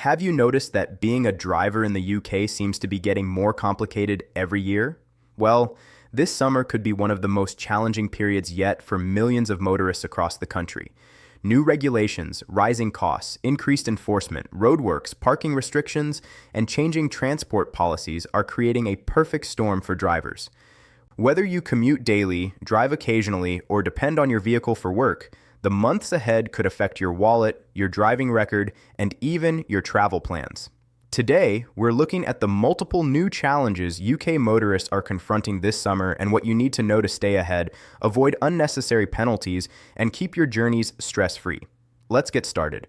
Have you noticed that being a driver in the UK seems to be getting more complicated every year? Well, this summer could be one of the most challenging periods yet for millions of motorists across the country. New regulations, rising costs, increased enforcement, roadworks, parking restrictions, and changing transport policies are creating a perfect storm for drivers. Whether you commute daily, drive occasionally, or depend on your vehicle for work, the months ahead could affect your wallet, your driving record, and even your travel plans. Today, we're looking at the multiple new challenges UK motorists are confronting this summer and what you need to know to stay ahead, avoid unnecessary penalties, and keep your journeys stress-free. Let's get started.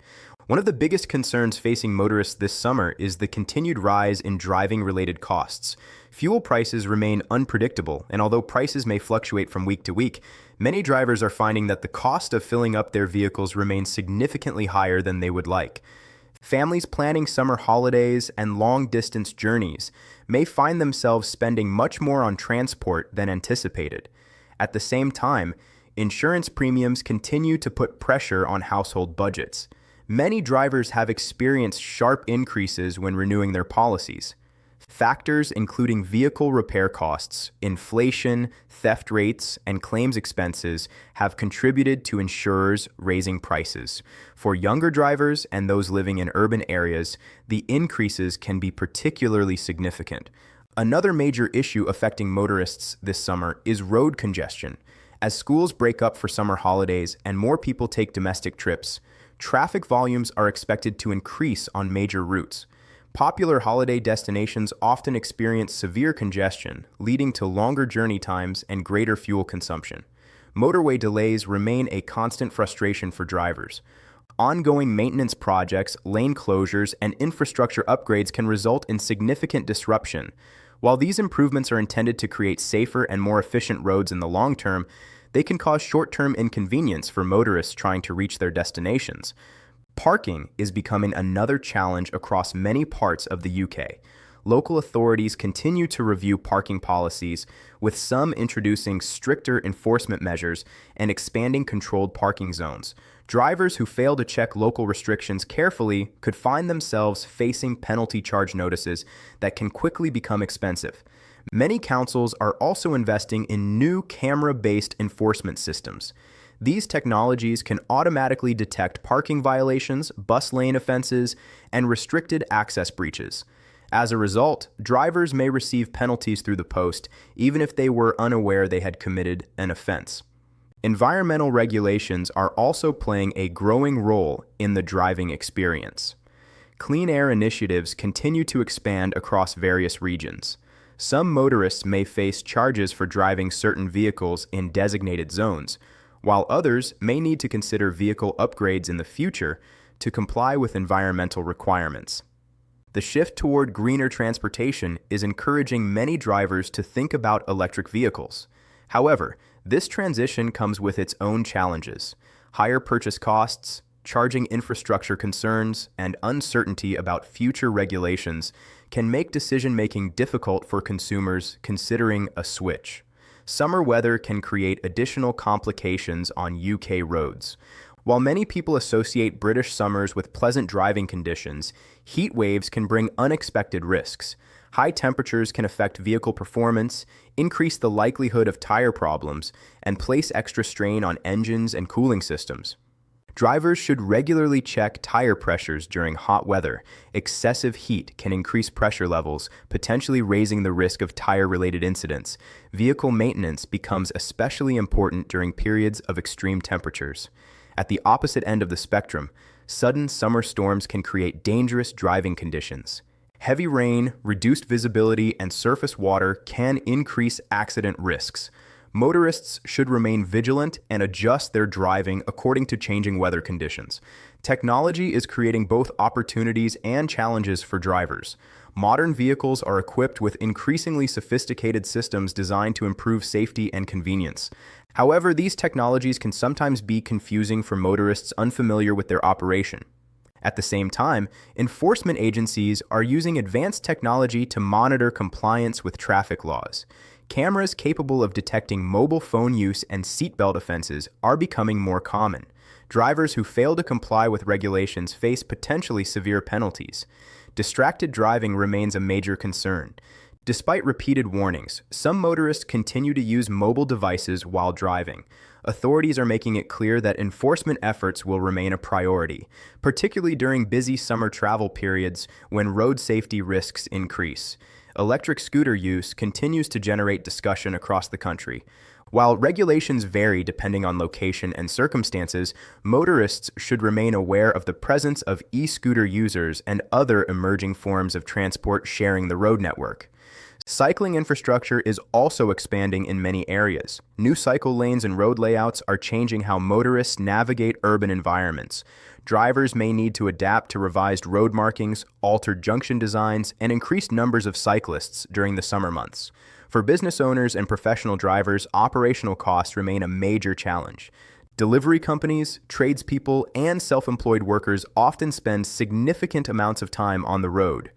One of the biggest concerns facing motorists this summer is the continued rise in driving-related costs. Fuel prices remain unpredictable, and although prices may fluctuate from week to week, many drivers are finding that the cost of filling up their vehicles remains significantly higher than they would like. Families planning summer holidays and long-distance journeys may find themselves spending much more on transport than anticipated. At the same time, insurance premiums continue to put pressure on household budgets. Many drivers have experienced sharp increases when renewing their policies. Factors including vehicle repair costs, inflation, theft rates, and claims expenses have contributed to insurers raising prices. For younger drivers and those living in urban areas, the increases can be particularly significant. Another major issue affecting motorists this summer is road congestion. As schools break up for summer holidays and more people take domestic trips, traffic volumes are expected to increase on major routes. Popular holiday destinations often experience severe congestion, leading to longer journey times and greater fuel consumption. Motorway delays remain a constant frustration for drivers. Ongoing maintenance projects, lane closures, and infrastructure upgrades can result in significant disruption. While these improvements are intended to create safer and more efficient roads in the long term, they can cause short-term inconvenience for motorists trying to reach their destinations. Parking is becoming another challenge across many parts of the UK. Local authorities continue to review parking policies, with some introducing stricter enforcement measures and expanding controlled parking zones. Drivers who fail to check local restrictions carefully could find themselves facing penalty charge notices that can quickly become expensive. Many councils are also investing in new camera-based enforcement systems. These technologies can automatically detect parking violations, bus lane offenses, and restricted access breaches. As a result, drivers may receive penalties through the post, even if they were unaware they had committed an offense. Environmental regulations are also playing a growing role in the driving experience. Clean air initiatives continue to expand across various regions. Some motorists may face charges for driving certain vehicles in designated zones, while others may need to consider vehicle upgrades in the future to comply with environmental requirements. The shift toward greener transportation is encouraging many drivers to think about electric vehicles. However, this transition comes with its own challenges. Higher purchase costs, charging infrastructure concerns, and uncertainty about future regulations can make decision-making difficult for consumers considering a switch. Summer weather can create additional complications on UK roads. While many people associate British summers with pleasant driving conditions, heat waves can bring unexpected risks. High temperatures can affect vehicle performance, increase the likelihood of tire problems, and place extra strain on engines and cooling systems. Drivers should regularly check tire pressures during hot weather. Excessive heat can increase pressure levels, potentially raising the risk of tire-related incidents. Vehicle maintenance becomes especially important during periods of extreme temperatures. At the opposite end of the spectrum, sudden summer storms can create dangerous driving conditions. Heavy rain, reduced visibility, and surface water can increase accident risks. Motorists should remain vigilant and adjust their driving according to changing weather conditions. Technology is creating both opportunities and challenges for drivers. Modern vehicles are equipped with increasingly sophisticated systems designed to improve safety and convenience. However, these technologies can sometimes be confusing for motorists unfamiliar with their operation. At the same time, enforcement agencies are using advanced technology to monitor compliance with traffic laws. Cameras capable of detecting mobile phone use and seatbelt offenses are becoming more common. Drivers who fail to comply with regulations face potentially severe penalties. Distracted driving remains a major concern. Despite repeated warnings, some motorists continue to use mobile devices while driving. Authorities are making it clear that enforcement efforts will remain a priority, particularly during busy summer travel periods when road safety risks increase. Electric scooter use continues to generate discussion across the country. While regulations vary depending on location and circumstances, motorists should remain aware of the presence of e-scooter users and other emerging forms of transport sharing the road network. Cycling infrastructure is also expanding in many areas. New cycle lanes and road layouts are changing how motorists navigate urban environments. Drivers may need to adapt to revised road markings, altered junction designs, and increased numbers of cyclists during the summer months. For business owners and professional drivers, operational costs remain a major challenge. Delivery companies, tradespeople, and self-employed workers often spend significant amounts of time on the road.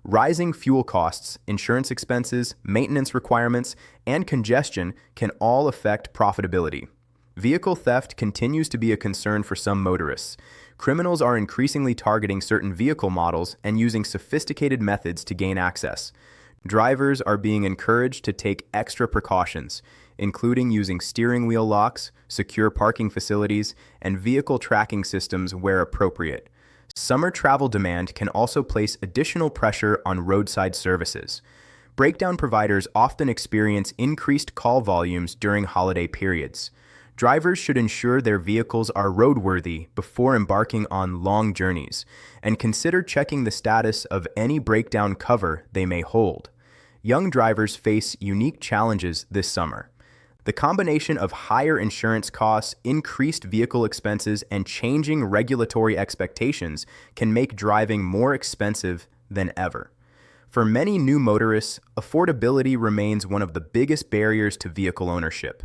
Rising fuel costs, insurance expenses, maintenance requirements, and congestion can all affect profitability. Vehicle theft continues to be a concern for some motorists. Criminals are increasingly targeting certain vehicle models and using sophisticated methods to gain access. Drivers are being encouraged to take extra precautions, including using steering wheel locks, secure parking facilities, and vehicle tracking systems where appropriate. Summer travel demand can also place additional pressure on roadside services. Breakdown providers often experience increased call volumes during holiday periods. Drivers should ensure their vehicles are roadworthy before embarking on long journeys, and consider checking the status of any breakdown cover they may hold. Young drivers face unique challenges this summer. The combination of higher insurance costs, increased vehicle expenses, and changing regulatory expectations can make driving more expensive than ever. For many new motorists, affordability remains one of the biggest barriers to vehicle ownership.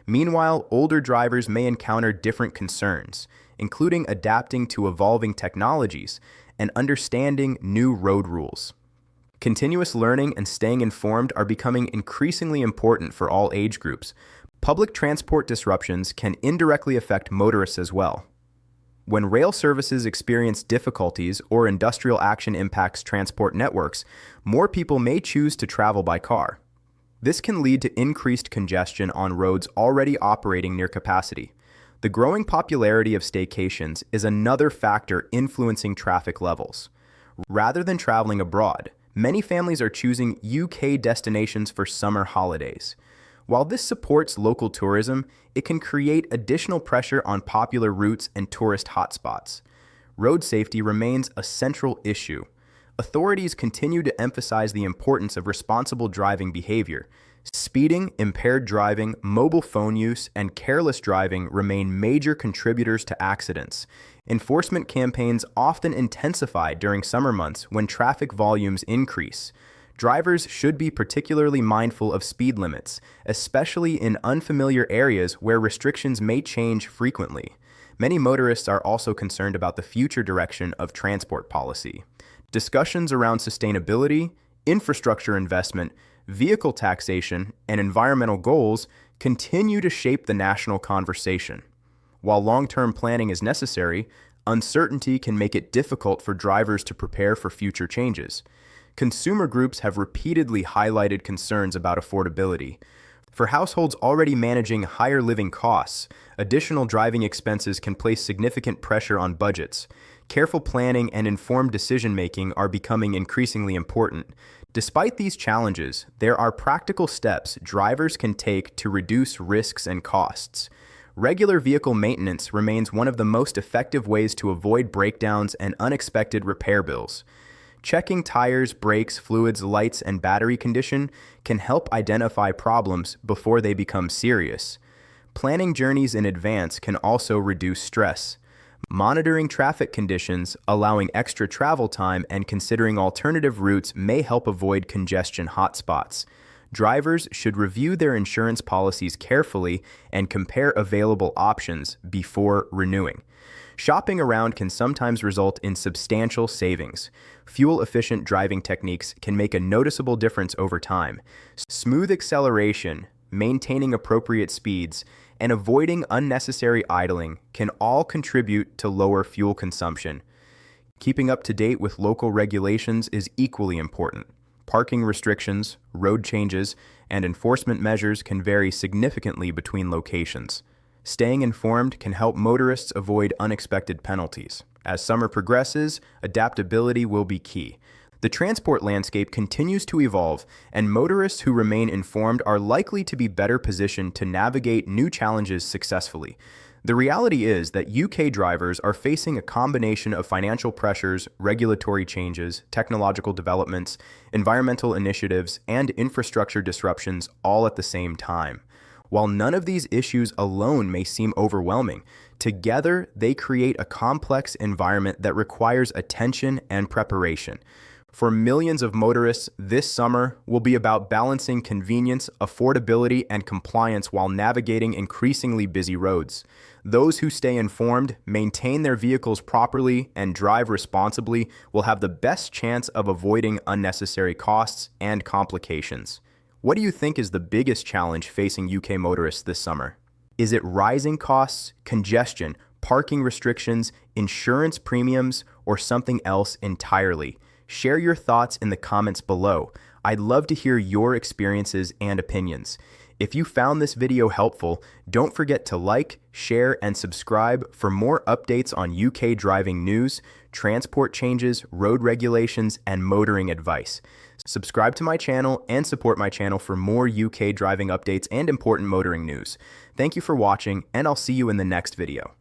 Meanwhile, older drivers may encounter different concerns, including adapting to evolving technologies and understanding new road rules. Continuous learning and staying informed are becoming increasingly important for all age groups. Public transport disruptions can indirectly affect motorists as well. When rail services experience difficulties or industrial action impacts transport networks, more people may choose to travel by car. This can lead to increased congestion on roads already operating near capacity. The growing popularity of staycations is another factor influencing traffic levels. Rather than traveling abroad, many families are choosing UK destinations for summer holidays. While this supports local tourism, it can create additional pressure on popular routes and tourist hotspots. Road safety remains a central issue. Authorities continue to emphasize the importance of responsible driving behavior. Speeding, impaired driving, mobile phone use, and careless driving remain major contributors to accidents. Enforcement campaigns often intensify during summer months when traffic volumes increase. Drivers should be particularly mindful of speed limits, especially in unfamiliar areas where restrictions may change frequently. Many motorists are also concerned about the future direction of transport policy. Discussions around sustainability, infrastructure investment, vehicle taxation, and environmental goals continue to shape the national conversation. While long-term planning is necessary, uncertainty can make it difficult for drivers to prepare for future changes. Consumer groups have repeatedly highlighted concerns about affordability. For households already managing higher living costs, additional driving expenses can place significant pressure on budgets. Careful planning and informed decision-making are becoming increasingly important. Despite these challenges, there are practical steps drivers can take to reduce risks and costs. Regular vehicle maintenance remains one of the most effective ways to avoid breakdowns and unexpected repair bills. Checking tires, brakes, fluids, lights, and battery condition can help identify problems before they become serious. Planning journeys in advance can also reduce stress. Monitoring traffic conditions, allowing extra travel time, and considering alternative routes may help avoid congestion hotspots. Drivers should review their insurance policies carefully and compare available options before renewing. Shopping around can sometimes result in substantial savings. Fuel-efficient driving techniques can make a noticeable difference over time. Smooth acceleration, maintaining appropriate speeds, and avoiding unnecessary idling can all contribute to lower fuel consumption. Keeping up to date with local regulations is equally important. Parking restrictions, road changes, and enforcement measures can vary significantly between locations. Staying informed can help motorists avoid unexpected penalties. As summer progresses, adaptability will be key. The transport landscape continues to evolve, and motorists who remain informed are likely to be better positioned to navigate new challenges successfully. The reality is that UK drivers are facing a combination of financial pressures, regulatory changes, technological developments, environmental initiatives, and infrastructure disruptions all at the same time. While none of these issues alone may seem overwhelming, together they create a complex environment that requires attention and preparation. For millions of motorists, this summer will be about balancing convenience, affordability, and compliance while navigating increasingly busy roads. Those who stay informed, maintain their vehicles properly, and drive responsibly will have the best chance of avoiding unnecessary costs and complications. What do you think is the biggest challenge facing UK motorists this summer? Is it rising costs, congestion, parking restrictions, insurance premiums, or something else entirely? Share your thoughts in the comments below. I'd love to hear your experiences and opinions. If you found this video helpful, don't forget to like, share, and subscribe for more updates on UK driving news, transport changes, road regulations, and motoring advice. Subscribe to my channel and support my channel for more UK driving updates and important motoring news. Thank you for watching, and I'll see you in the next video.